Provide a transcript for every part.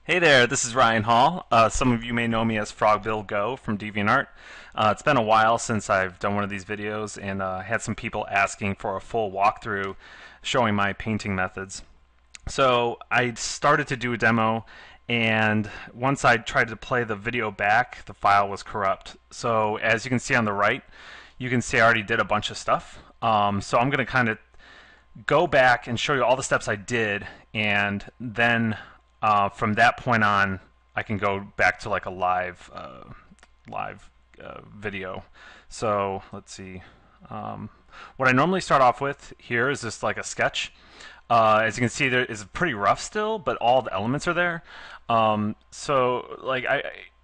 Hey there, this is Ryan Hall. Some of you may know me as Frogbillgo from DeviantArt. It's been a while since I've done one of these videos, and I had some people asking for a full walkthrough showing my painting methods. So I started to do a demo, and once I tried to play the video back, the file was corrupt. So as you can see on the right, you can see I already did a bunch of stuff. So I'm going to kind of go back and show you all the steps I did, and then from that point on, I can go back to like a live video. So let's see. What I normally start off with here is just like a sketch. As you can see, there is pretty rough still, but all the elements are there. So like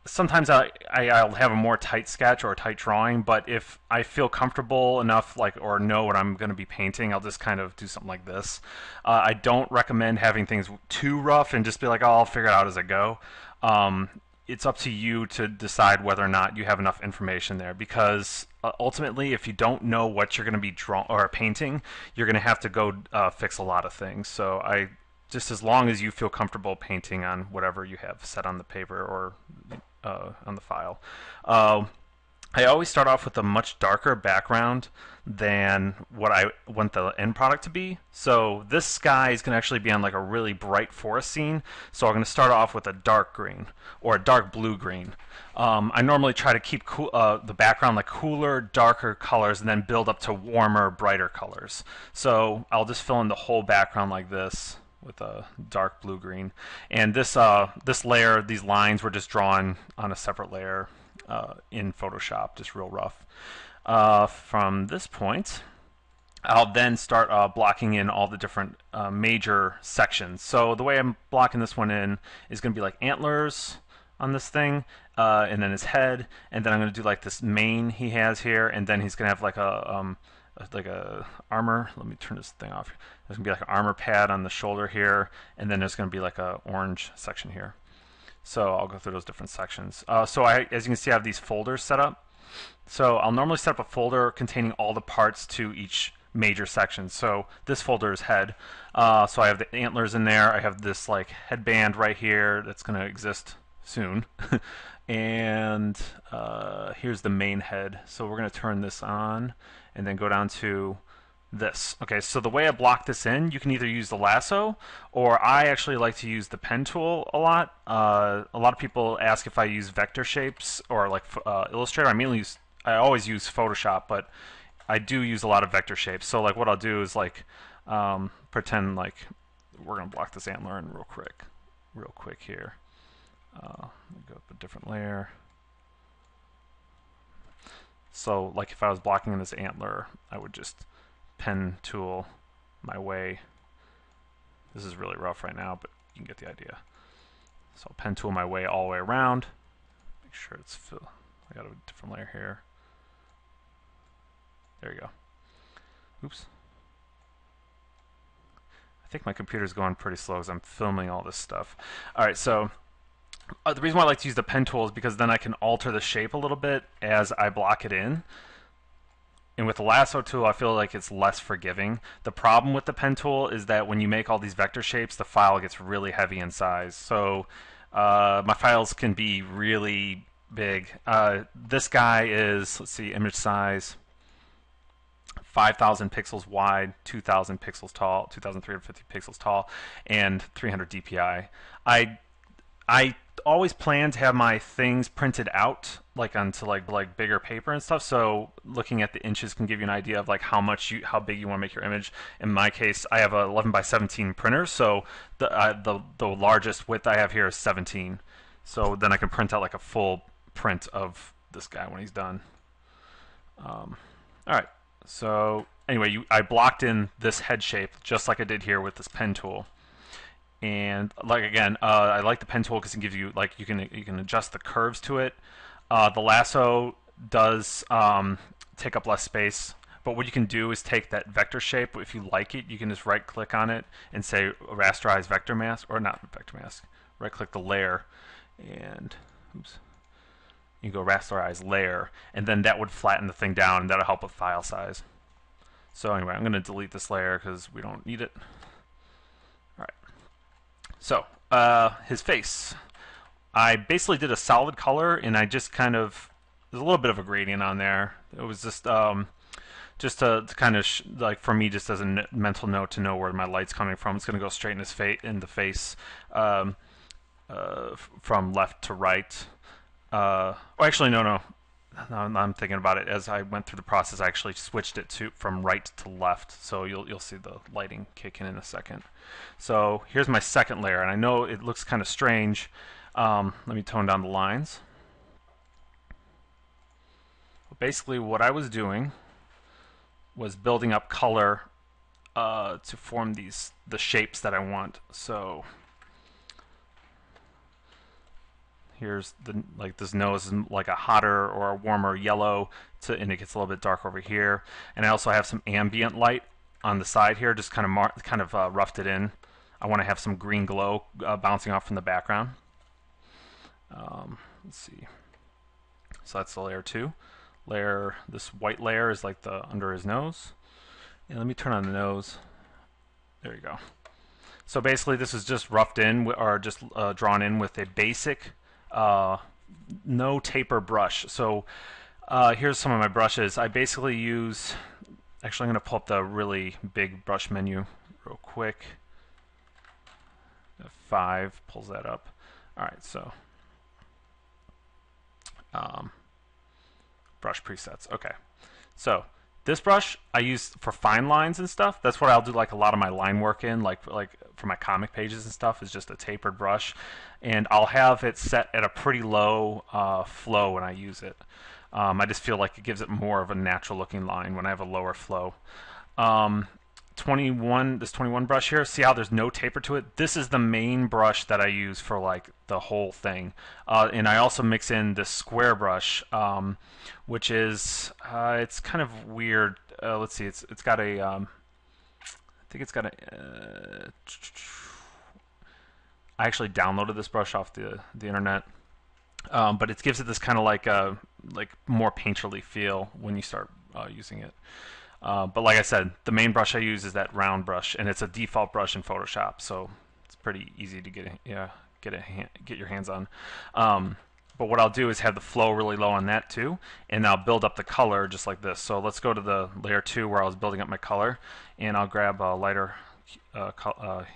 sometimes I'll have a more tight sketch or a tight drawing, but if I feel comfortable enough, like, or know what I'm going to be painting, I'll just kind of do something like this. I don't recommend having things too rough and just be like, oh, I'll figure it out as I go. It's up to you to decide whether or not you have enough information there, because ultimately, if you don't know what you're going to be drawing or painting, you're going to have to go fix a lot of things. So I just, as long as you feel comfortable painting on whatever you have set on the paper or on the file. I always start off with a much darker background than what I want the end product to be. So this sky is going to actually be on like a really bright forest scene. So I'm going to start off with a dark green or a dark blue green. I normally try to keep the background like cooler, darker colors and then build up to warmer, brighter colors. So I'll just fill in the whole background like this with a dark blue green, and this layer, these lines were just drawn on a separate layer in Photoshop, just real rough. From this point, I'll then start blocking in all the different major sections. So the way I'm blocking this one in is going to be like antlers on this thing, and then his head, and then I'm going to do like this mane he has here, and then he's going to have like a armor. Let me turn this thing off. There's gonna be like an armor pad on the shoulder here, and then there's gonna be like a orange section here. So I'll go through those different sections. So as you can see, I have these folders set up. So I'll normally set up a folder containing all the parts to each major section. So this folder is head. So I have the antlers in there. I have this like headband right here that's gonna exist soon. And here's the main head. So we're going to turn this on and then go down to this. Okay, so the way I block this in, you can either use the lasso, or I actually like to use the pen tool a lot. A lot of people ask if I use vector shapes or like Illustrator. I always use Photoshop, but I do use a lot of vector shapes. So like what I'll do is like pretend like we're going to block this antler in real quick here. Go up a different layer. So like if I was blocking this antler, I would just pen tool my way. This is really rough right now, but you can get the idea. So I'll pen tool my way all the way around. Make sure it's filled. I got a different layer here. There you go. Oops. I think my computer's going pretty slow as I'm filming all this stuff. Alright, so the reason why I like to use the pen tool is because then I can alter the shape a little bit as I block it in. And with the lasso tool, I feel like it's less forgiving. The problem with the pen tool is that when you make all these vector shapes, the file gets really heavy in size. So my files can be really big. This guy is, let's see, image size 5,000 pixels wide, 2,000 pixels tall, 2,350 pixels tall, and 300 DPI. I always plan to have my things printed out like onto like bigger paper and stuff. So looking at the inches can give you an idea of like how big you want to make your image. In my case, I have a 11 by 17 printer, so the largest width I have here is 17. So then I can print out like a full print of this guy when he's done. All right. So anyway, I blocked in this head shape just like I did here with this pen tool. And like again, I like the pen tool because it gives you like you can adjust the curves to it. The lasso does take up less space, but what you can do is take that vector shape. If you like it, you can just right click on it and say rasterize vector mask, or not vector mask. Right click the layer, and oops, you go rasterize layer, and then that would flatten the thing down, and that'll help with file size. So anyway, I'm going to delete this layer because we don't need it. So his face. I basically did a solid color, and I just kind of there's a little bit of a gradient on there. It was just to kind of like for me, just as a mental note to know where my light's coming from. It's going to go straight in his in the face, from left to right. Oh, actually, no. I'm thinking about it. As I went through the process, I actually switched it to from right to left. So you'll see the lighting kick in a second. So here's my second layer, and I know it looks kind of strange. Let me tone down the lines. Basically, what I was doing was building up color to form the shapes that I want. So here's this nose is like a hotter or a warmer yellow, and it gets a little bit dark over here. And I also have some ambient light on the side here, just kind of roughed it in. I want to have some green glow bouncing off from the background. Let's see. So that's the layer 2. This white layer is like the under his nose. And let me turn on the nose. There you go. So basically, this is just roughed in or just drawn in with a basic no taper brush. So here's some of my brushes. I basically use. Actually, I'm going to pull up the really big brush menu real quick. F5 pulls that up. All right, so. Brush presets. Okay, so this brush I use for fine lines and stuff. That's what I'll do like a lot of my line work in, like for my comic pages and stuff. Is just a tapered brush, and I'll have it set at a pretty low flow when I use it. I just feel like it gives it more of a natural looking line when I have a lower flow. 21, this 21 brush here, see how there's no taper to it? This is the main brush that I use for like the whole thing. And I also mix in this square brush, which is, it's kind of weird. Let's see, it's got a, I think it's got a, I actually downloaded this brush off the internet. But it gives it this kind of like more painterly feel when you start using it. But like I said, the main brush I use is that round brush, and it's a default brush in Photoshop, so it's pretty easy to get your hands on. But what I'll do is have the flow really low on that too, and I'll build up the color just like this. So let's go to the layer 2 where I was building up my color, and I'll grab a lighter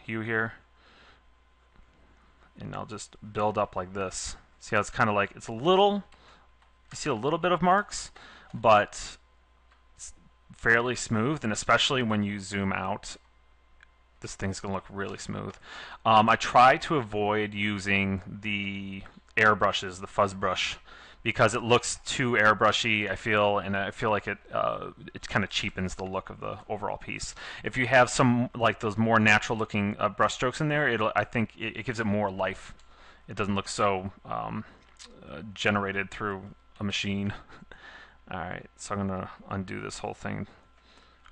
hue here, and I'll just build up like this. See how it's kind of like it's a little. You see a little bit of marks, but fairly smooth, and especially when you zoom out, this thing's gonna look really smooth. I try to avoid using the airbrushes, the fuzz brush, because it looks too airbrushy, I feel, and I feel like it kind of cheapens the look of the overall piece. If you have some like those more natural looking brush strokes in there, I think it gives it more life. It doesn't look so generated through a machine. Alright, so I'm going to undo this whole thing.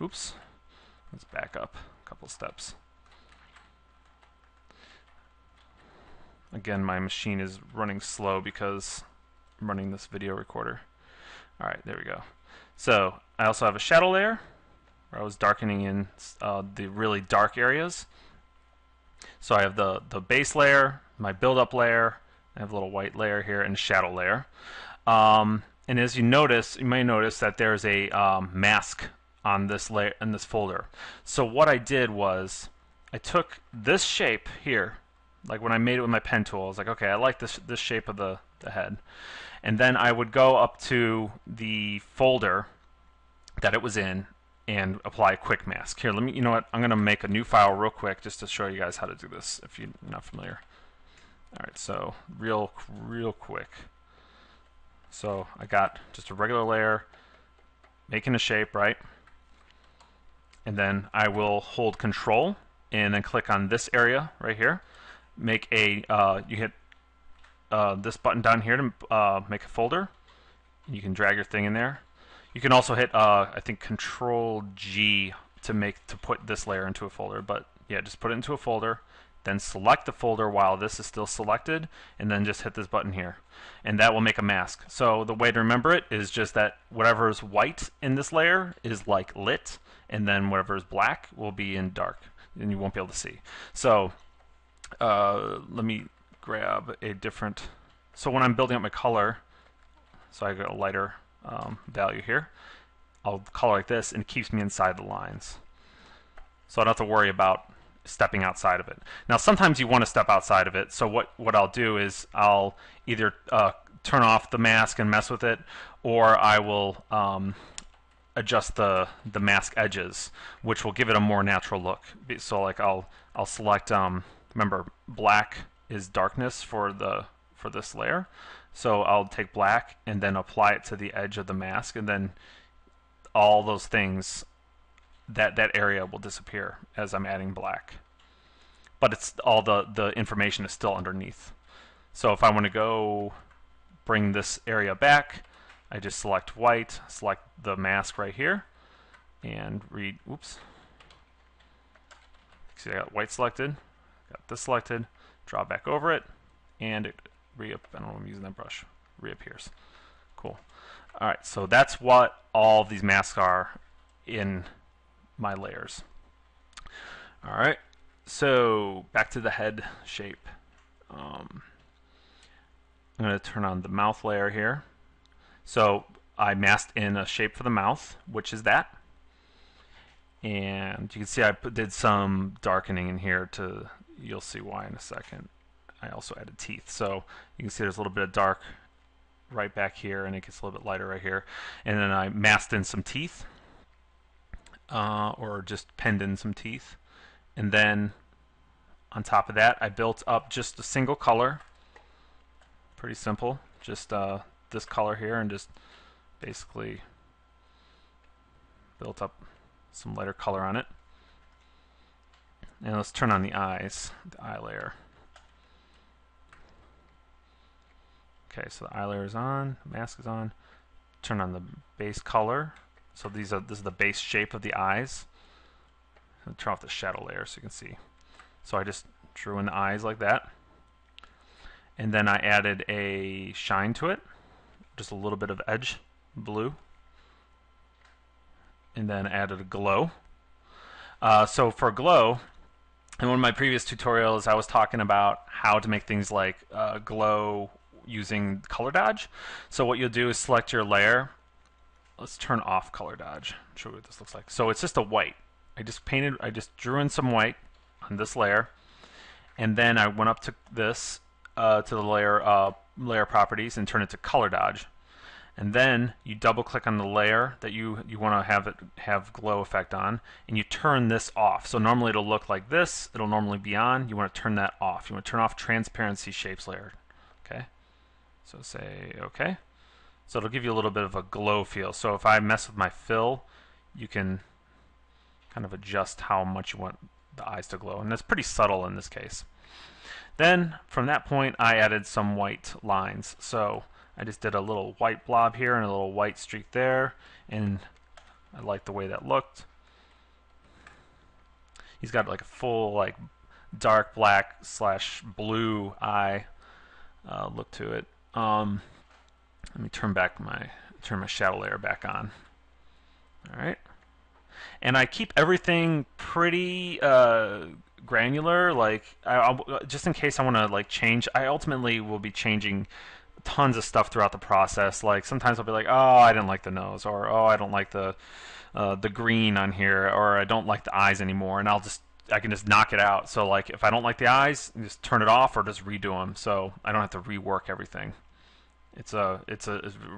Oops. Let's back up a couple steps. Again, my machine is running slow because I'm running this video recorder. Alright, there we go. So, I also have a shadow layer where I was darkening in the really dark areas. So I have the base layer, my build-up layer, I have a little white layer here, and a shadow layer. And as you may notice that there's a mask on this layer in this folder. So what I did was I took this shape here, like when I made it with my pen tool. I was like, okay, I like this shape of the head, and then I would go up to the folder that it was in and apply a quick mask. Here, let me. You know what? I'm gonna make a new file real quick just to show you guys how to do this if you're not familiar. All right, so real quick. So I got just a regular layer, making a shape, right? And then I will hold Control and then click on this area right here. Make a you hit this button down here to make a folder. You can drag your thing in there. You can also hit I think Control G to put this layer into a folder. But yeah, just put it into a folder. Then select the folder while this is still selected, and then just hit this button here, and that will make a mask. So the way to remember it is just that whatever is white in this layer is like lit, and then whatever is black will be in dark, and you won't be able to see. So Let me grab a different. So when I'm building up my color, so I got a lighter value here, I'll color like this, and it keeps me inside the lines. So I don't have to worry about stepping outside of it. Now sometimes you want to step outside of it, so what I'll do is I'll either turn off the mask and mess with it, or I will adjust the mask edges, which will give it a more natural look. So like I'll select remember, black is darkness for this layer, so I'll take black and then apply it to the edge of the mask, and then all those things, that area will disappear as I'm adding black, but it's all the information is still underneath. So if I want to go bring this area back, I just select white, select the mask right here, and read. Oops. See, I got white selected, got this selected, draw back over it, and it I don't know, I'm using that brush, reappears. Cool. All right, so that's what all of these masks are in my layers. All right, so back to the head shape. I'm going to turn on the mouth layer here. So I masked in a shape for the mouth, which is that. And you can see I did some darkening in here to, you'll see why in a second. I also added teeth. So you can see there's a little bit of dark right back here, and it gets a little bit lighter right here. And then I masked in some teeth, or just penned in some teeth. And then on top of that, I built up just a single color. Pretty simple. Just this color here, and just basically built up some lighter color on it. And let's turn on the eyes, the eye layer. Okay, so the eye layer is on, the mask is on. Turn on the base color. So this is the base shape of the eyes. I'll turn off the shadow layer so you can see. So I just drew in the eyes like that. And then I added a shine to it, just a little bit of edge blue. And then added a glow. So for glow, in one of my previous tutorials, I was talking about how to make things like glow using color dodge. So what you'll do is select your layer. Let's turn off color dodge. I'll show you what this looks like. So it's just a white. I just drew in some white on this layer, and then I went up to this to the layer properties and turn it to color dodge. And then you double click on the layer that you want to have glow effect on, and you turn this off. So normally it'll look like this, it'll normally be on. You want to turn that off. You want to turn off transparency shapes layer. Okay, so say okay. So it'll give you a little bit of a glow feel. So if I mess with my fill, you can kind of adjust how much you want the eyes to glow, and that's pretty subtle in this case. Then from that point I added some white lines. So I just did a little white blob here and a little white streak there, and I like the way that looked. He's got like a full like dark black / blue eye look to it. Let me turn my shadow layer back on. All right, and I keep everything pretty granular. Like just in case I want to like change. I ultimately will be changing tons of stuff throughout the process. Like sometimes I'll be like, oh, I didn't like the nose, or oh, I don't like the green on here, or I don't like the eyes anymore, and I can just knock it out. So like if I don't like the eyes, just turn it off or just redo them, so I don't have to rework everything. It's a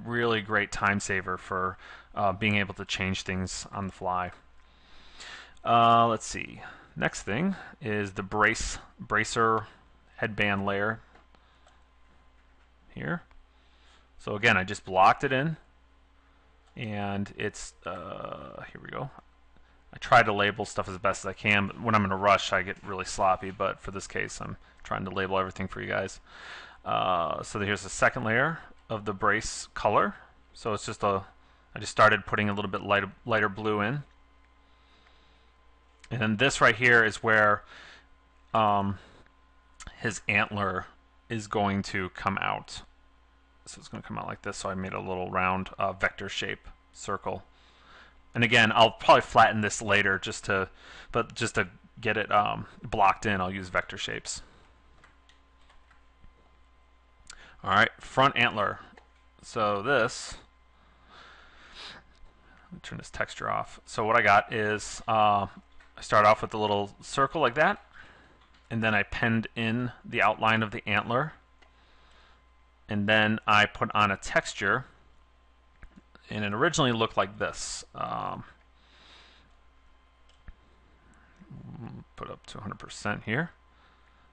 really great time saver for being able to change things on the fly. Let's see. Next thing is the bracer headband layer here. So again, I just blocked it in, and it's here we go. I try to label stuff as best as I can, but when I'm in a rush I get really sloppy, but for this case I'm trying to label everything for you guys. So here's the second layer of the brace color. So it's just I just started putting a little bit lighter blue in, and then this right here is where his antler is going to come out. So it's going to come out like this. So I made a little round vector shape circle. And again, I'll probably flatten this later just to get it blocked in. I'll use vector shapes. All right, front antler. So this, let me turn this texture off. So what I got is, I start off with a little circle like that, and then I penned in the outline of the antler, and then I put on a texture, and it originally looked like this. Put up to 100% here.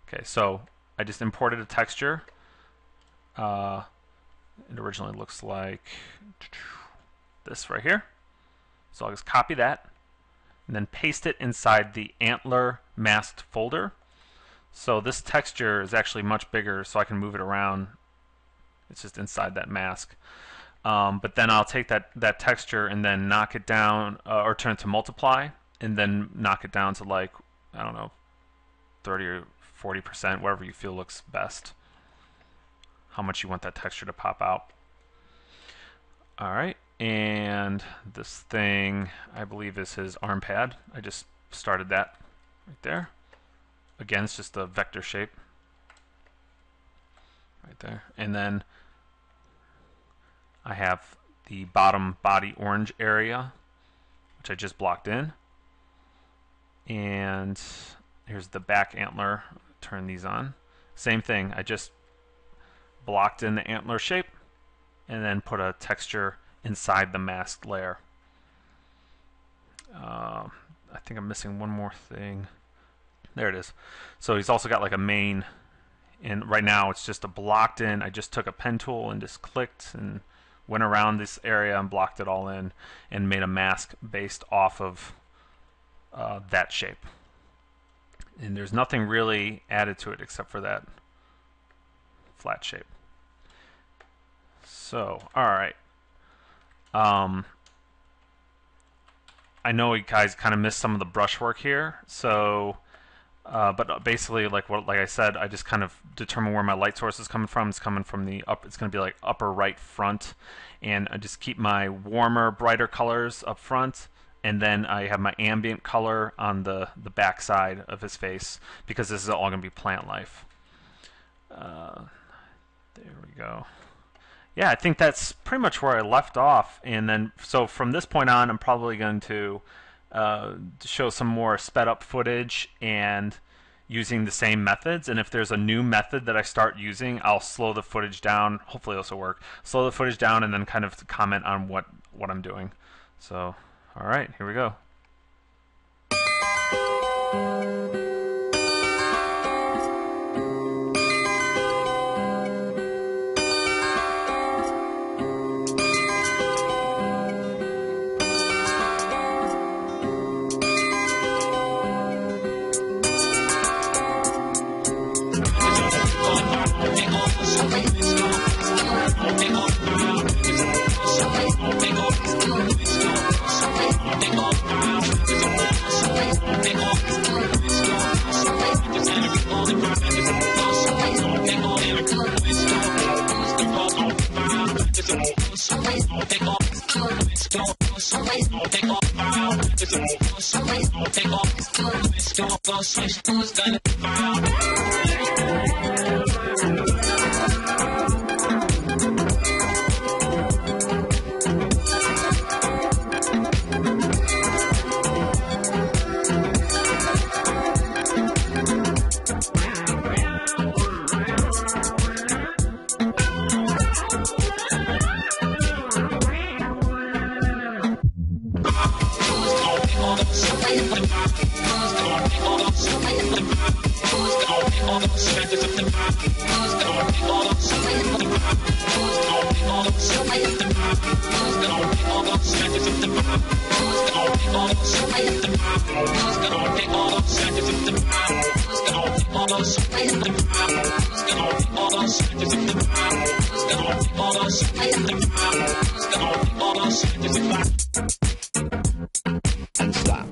Okay, so I just imported a texture. It originally looks like this right here. So I'll just copy that and then paste it inside the antler masked folder. So this texture is actually much bigger, so I can move it around. It's just inside that mask. But then I'll take that texture and then knock it down, or turn it to multiply, and then knock it down to, like, I don't know, 30 or 40%, whatever you feel looks best. How much you want that texture to pop out. All right, and this thing, I believe, is his arm pad. I just started that right there. Again, it's just a vector shape right there. And then I have the bottom body orange area, which I just blocked in. And here's the back antler. Turn these on. Same thing, I just blocked in the antler shape and then put a texture inside the masked layer. I think I'm missing one more thing. There it is. So he's also got like a mane, and right now it's just a blocked in. I just took a pen tool and just clicked and went around this area and blocked it all in and made a mask based off of that shape. And there's nothing really added to it except for that flat shape. So, alright. I know you guys kind of missed some of the brushwork here, so but basically, like I said, I just kind of determine where my light source is coming from. It's coming from the up. It's going to be like upper right front, and I just keep my warmer, brighter colors up front, and then I have my ambient color on the back side of his face, because this is all going to be plant life. There we go. Yeah, I think that's pretty much where I left off, and then so from this point on, I'm probably going to show some more sped up footage and using the same methods. And if there's a new method that I start using, I'll slow the footage down. Hopefully this will work. Slow the footage down and then kind of comment on what I'm doing. So, all right, here we go. And stop.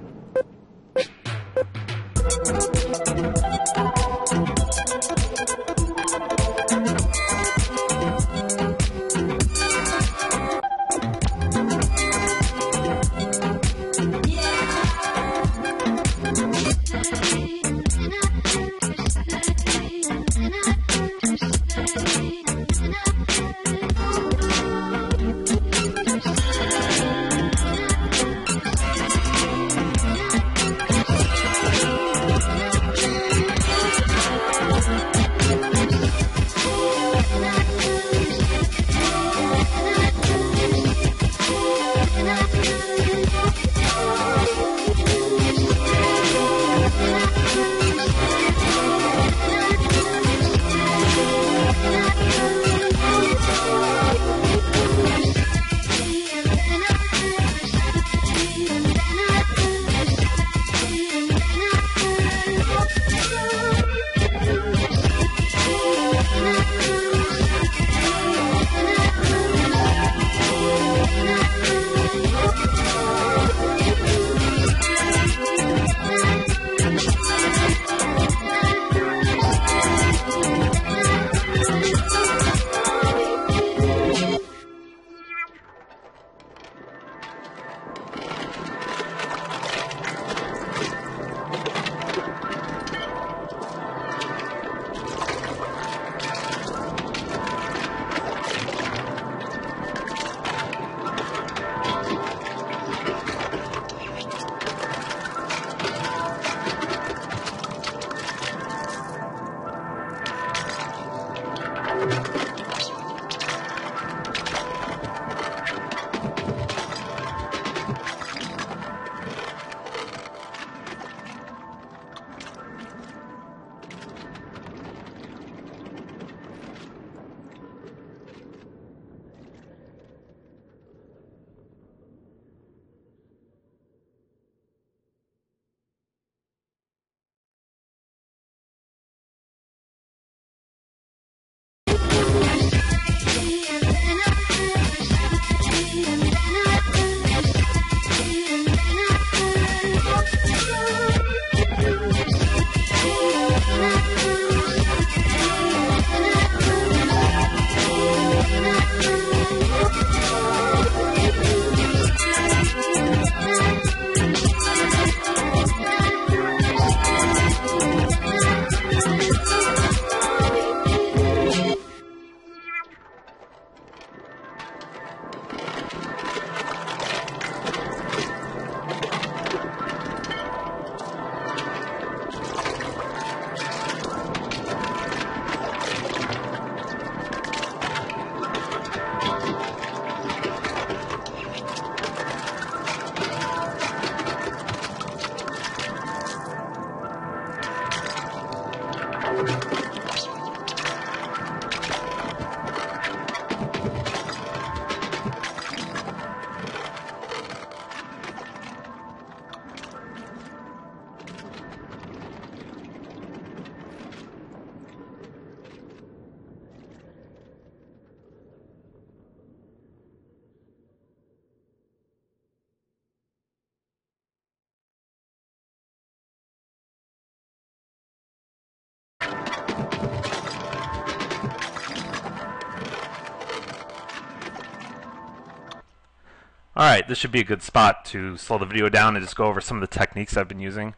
Alright, this should be a good spot to slow the video down and just go over some of the techniques I've been using.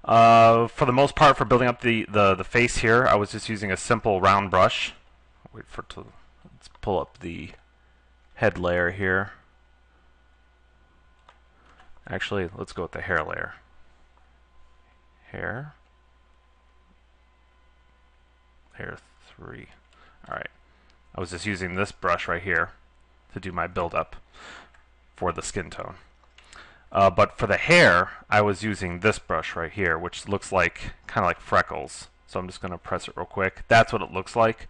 For the most part, for building up the face here, I was just using a simple round brush. Wait for it to, let's pull up the head layer here. Actually, let's go with the hair layer. Hair 3. Alright, I was just using this brush right here to do my build-up for the skin tone. But for the hair, I was using this brush right here, which looks like kind of like freckles. So I'm just going to press it real quick. That's what it looks like.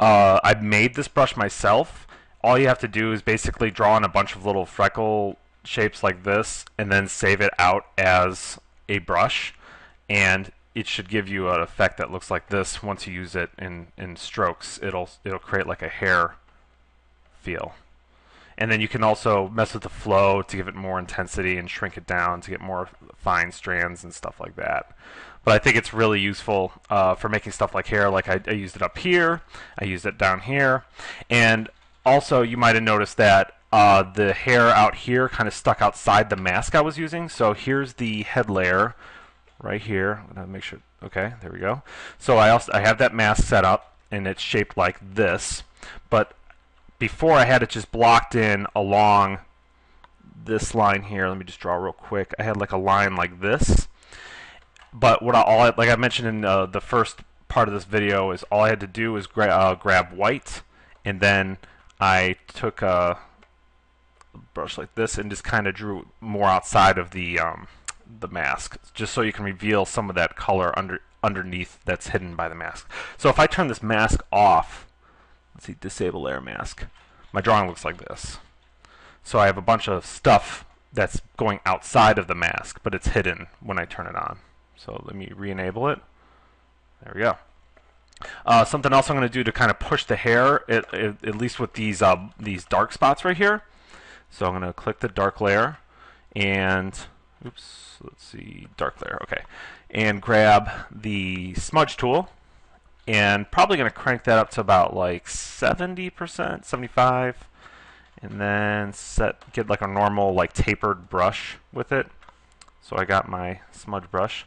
I made this brush myself. All you have to do is basically draw in a bunch of little freckle shapes like this, and then save it out as a brush, and it should give you an effect that looks like this. Once you use it in strokes, it'll create like a hair feel. And then you can also mess with the flow to give it more intensity and shrink it down to get more fine strands and stuff like that. But I think it's really useful for making stuff like hair. Like I used it up here, I used it down here, and also you might have noticed that the hair out here kind of stuck outside the mask I was using. So here's the head layer right here. I'm gonna make sure. Okay, there we go. So I have that mask set up, and it's shaped like this, but before I had it just blocked in along this line here. Let me just draw real quick. I had like a line like this, but what like I mentioned in the first part of this video, is all I had to do was grab white, and then I took a brush like this and just kind of drew more outside of the mask, just so you can reveal some of that color underneath that's hidden by the mask. So if I turn this mask off, let's see, disable layer mask, my drawing looks like this. So I have a bunch of stuff that's going outside of the mask, but it's hidden when I turn it on. So let me re-enable it. There we go. Something else I'm going to do to kind of push the hair, at least with these dark spots right here. So I'm going to click the dark layer, and oops, let's see, dark layer, okay, and grab the smudge tool, and probably going to crank that up to about like 70%, 75, and then get like a normal like tapered brush with it. So I got my smudge brush,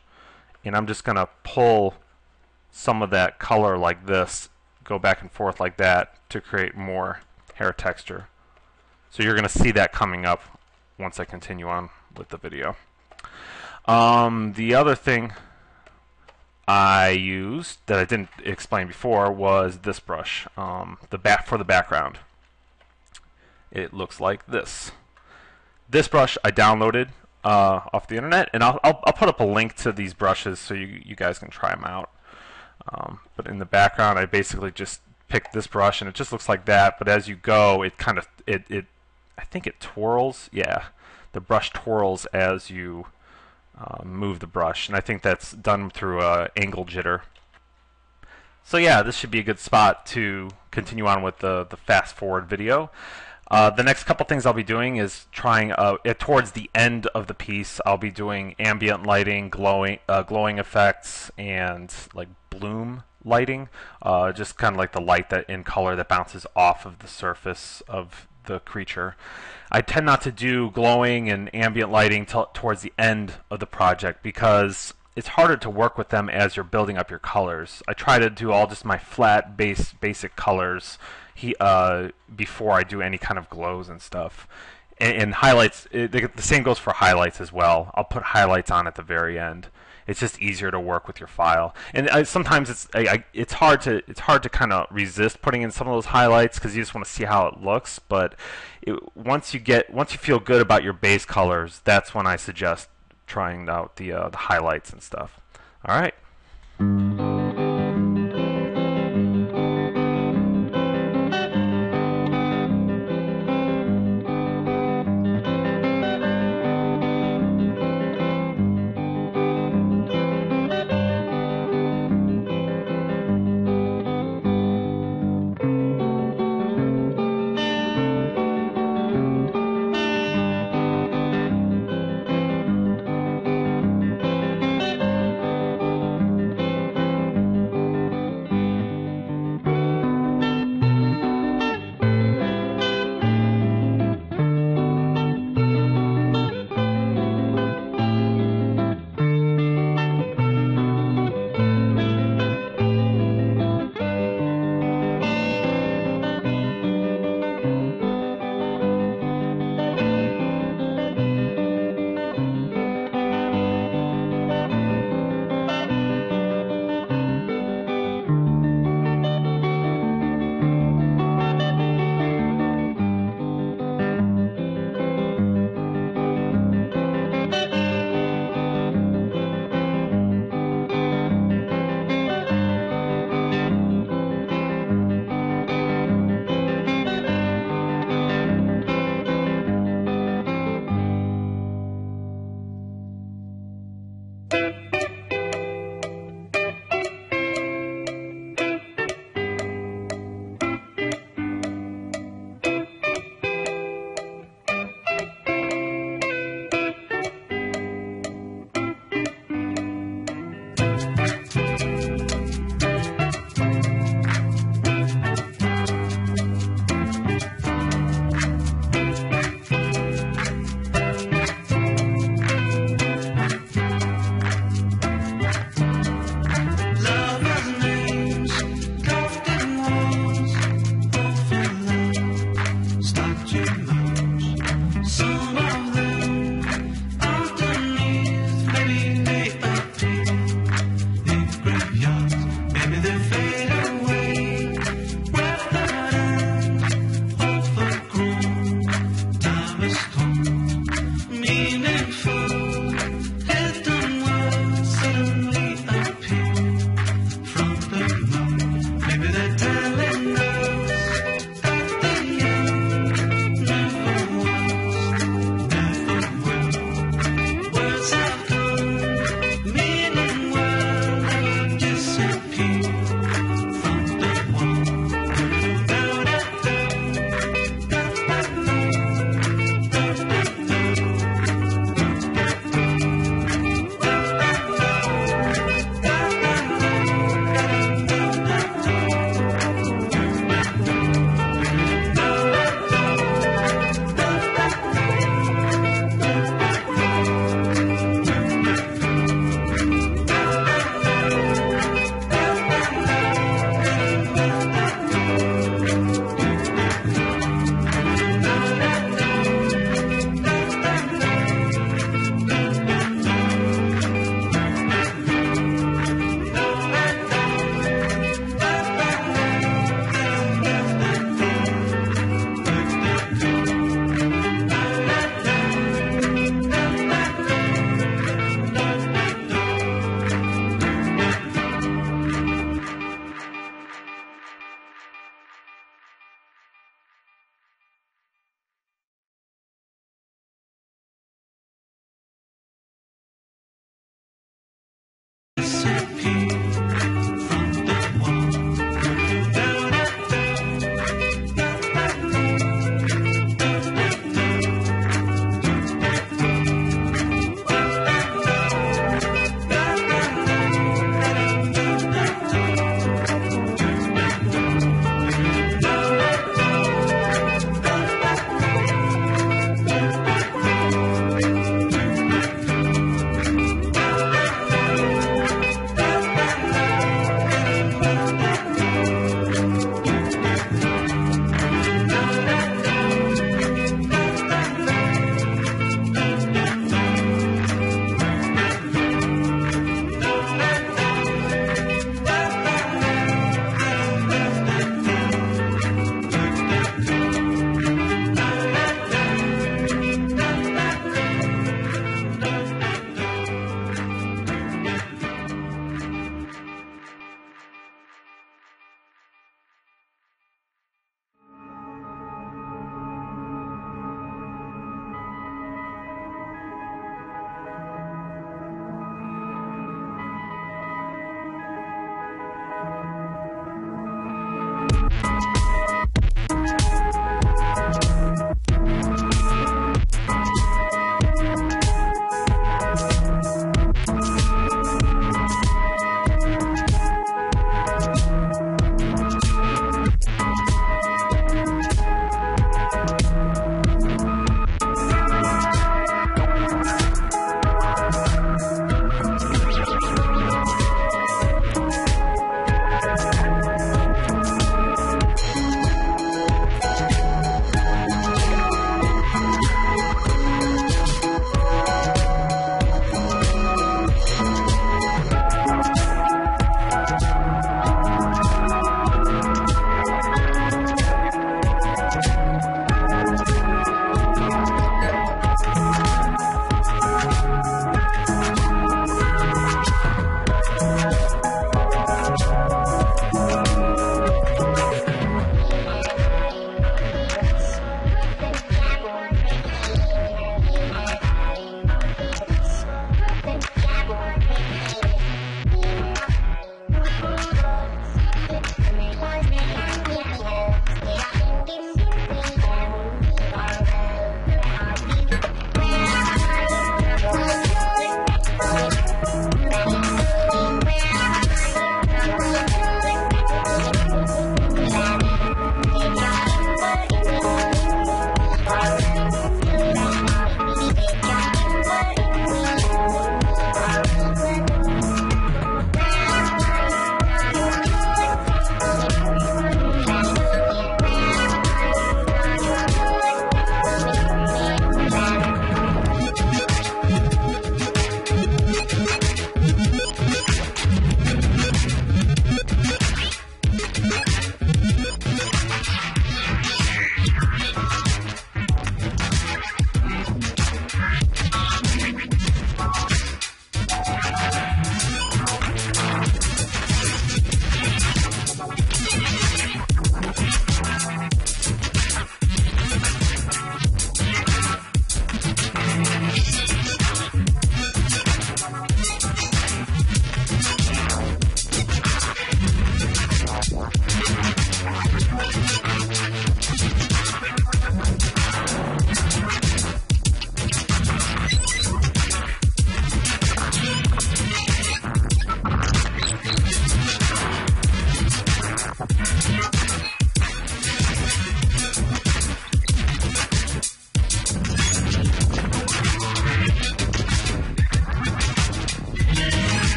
and I'm just going to pull some of that color like this, go back and forth like that to create more hair texture. So you're going to see that coming up once I continue on with the video. The other thing I used that I didn't explain before was this brush, for the background. It looks like this. This brush I downloaded off the internet, and I'll put up a link to these brushes so you guys can try them out. But in the background, I basically just picked this brush, and it just looks like that. But as you go, it kind of I think it twirls. Yeah, the brush twirls as you move the brush, and I think that's done through angle jitter. So yeah, this should be a good spot to continue on with the fast forward video. The next couple things I'll be doing is trying towards the end of the piece. I'll be doing ambient lighting, glowing effects, and like bloom lighting, just kind of like the light that in color that bounces off of the surface of the creature. I tend not to do glowing and ambient lighting towards the end of the project because it's harder to work with them as you're building up your colors. I try to do all just my flat basic colors before I do any kind of glows and stuff. And highlights, the same goes for highlights as well. I'll put highlights on at the very end. It's just easier to work with your file. And sometimes it's hard to kind of resist putting in some of those highlights because you just want to see how it looks. But once you feel good about your base colors, that's when I suggest trying out the highlights and stuff. All right.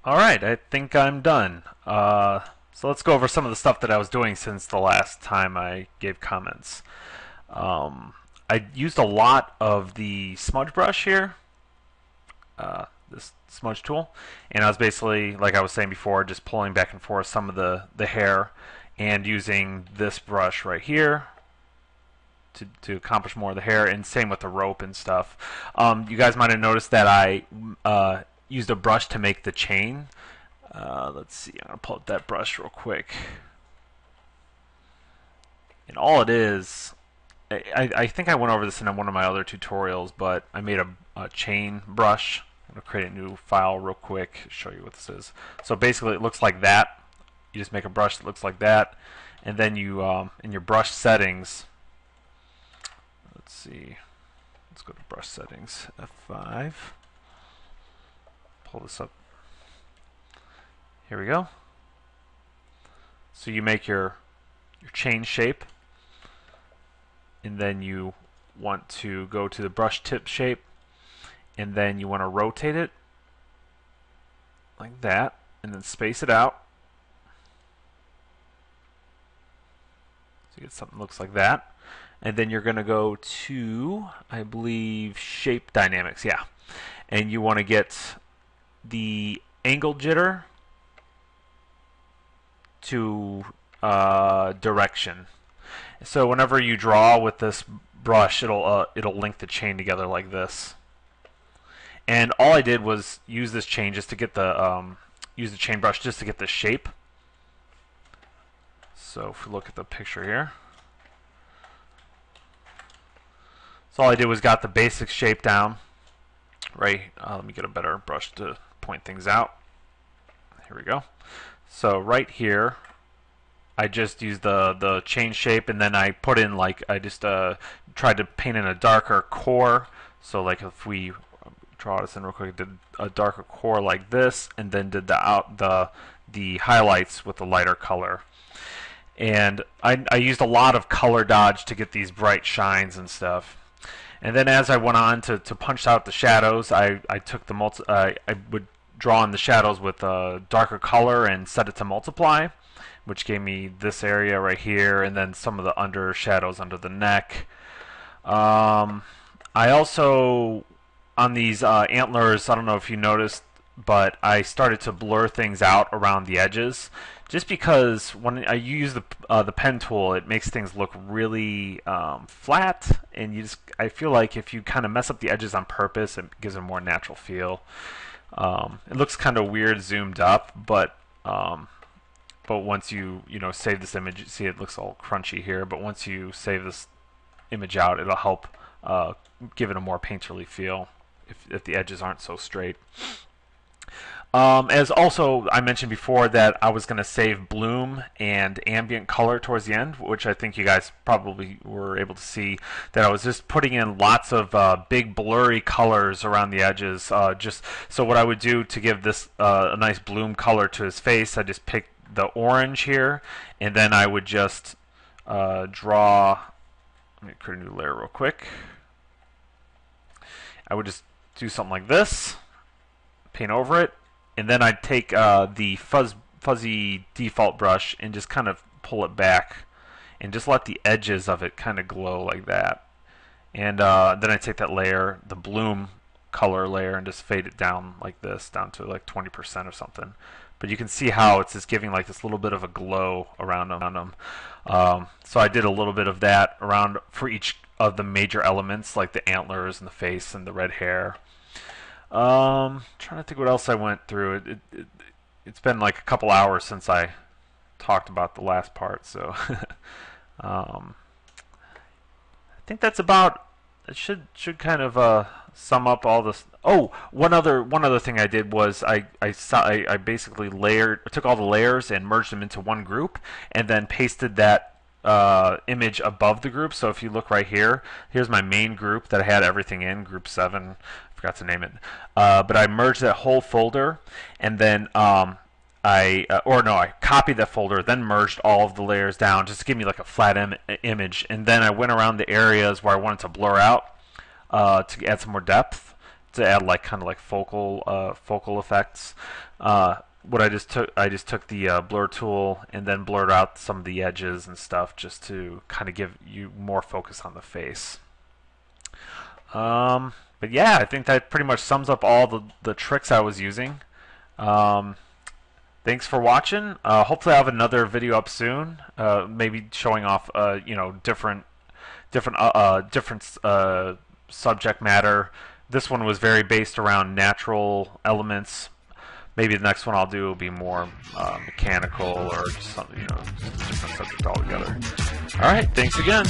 Alright, I think I'm done. So let's go over some of the stuff that I was doing since the last time I gave comments. I used a lot of the smudge brush here, this smudge tool, and I was basically, like I was saying before, just pulling back and forth some of the hair and using this brush right here to accomplish more of the hair, and same with the rope and stuff. You guys might have noticed that I used a brush to make the chain. Let's see, I'm going to pull up that brush real quick. And all it is, I think I went over this in one of my other tutorials, but I made a chain brush. I'm going to create a new file real quick, show you what this is. So basically it looks like that. You just make a brush that looks like that, and then you, in your brush settings, let's see, let's go to brush settings, F5. Pull this up. Here we go. So you make your chain shape, and then you want to go to the brush tip shape, and then you want to rotate it like that, and then space it out. So you get something that looks like that. And then you're going to go to, I believe, shape dynamics, yeah. And you want to get the angle jitter to direction. So whenever you draw with this brush, it'll link the chain together like this. And all I did was use this chain just to get the use the chain brush just to get the shape. So if we look at the picture here, so all I did was got the basic shape down. Right. Let me get a better brush to point things out. Here we go. So right here, I just used the chain shape, and then I put in, like, I just tried to paint in a darker core. So like if we draw this in real quick, did a darker core like this, and then did the highlights with the lighter color. And I used a lot of color dodge to get these bright shines and stuff. And then as I went on to punch out the shadows, I took the I would draw in the shadows with a darker color and set it to multiply, which gave me this area right here, and then some of the under shadows under the neck. I also, on these antlers, I don't know if you noticed, but I started to blur things out around the edges, just because when I use the pen tool, it makes things look really flat, and I feel like if you kind of mess up the edges on purpose, it gives a more natural feel. It looks kind of weird zoomed up, but once you save this image, you see it looks all crunchy here. But once you save this image out, it'll help give it a more painterly feel if the edges aren't so straight. As also I mentioned before that I was going to save bloom and ambient color towards the end, which I think you guys probably were able to see, that I was just putting in lots of big blurry colors around the edges. Just so what I would do to give this a nice bloom color to his face, I just picked the orange here, and then I would just draw. Let me create a new layer real quick. I would just do something like this, paint over it, and then I'd take the fuzzy default brush and just kind of pull it back and just let the edges of it kind of glow like that. And then I take that layer, the bloom color layer, and just fade it down like this, down to like 20% or something. But you can see how it's just giving like this little bit of a glow around them. So I did a little bit of that around for each of the major elements, like the antlers and the face and the red hair. Trying to think what else I went through. It's been like a couple hours since I talked about the last part, so I think that's about. It should kind of sum up all this. Oh, one other thing I did was I basically took all the layers and merged them into one group, and then pasted that image above the group. So if you look right here, here's my main group that I had everything in, group 7. Forgot to name it, but I merged that whole folder, and then I copied that folder, then merged all of the layers down just to give me like a flat image, and then I went around the areas where I wanted to blur out to add some more depth, to add like kind of like focal effects. What I just took the blur tool and then blurred out some of the edges and stuff just to kind of give you more focus on the face. But yeah, I think that pretty much sums up all the tricks I was using. Thanks for watching. Hopefully I'll have another video up soon, maybe showing off different subject matter. This one was very based around natural elements. Maybe the next one I'll do will be more mechanical, or just something, just a different subject altogether. All right, thanks again.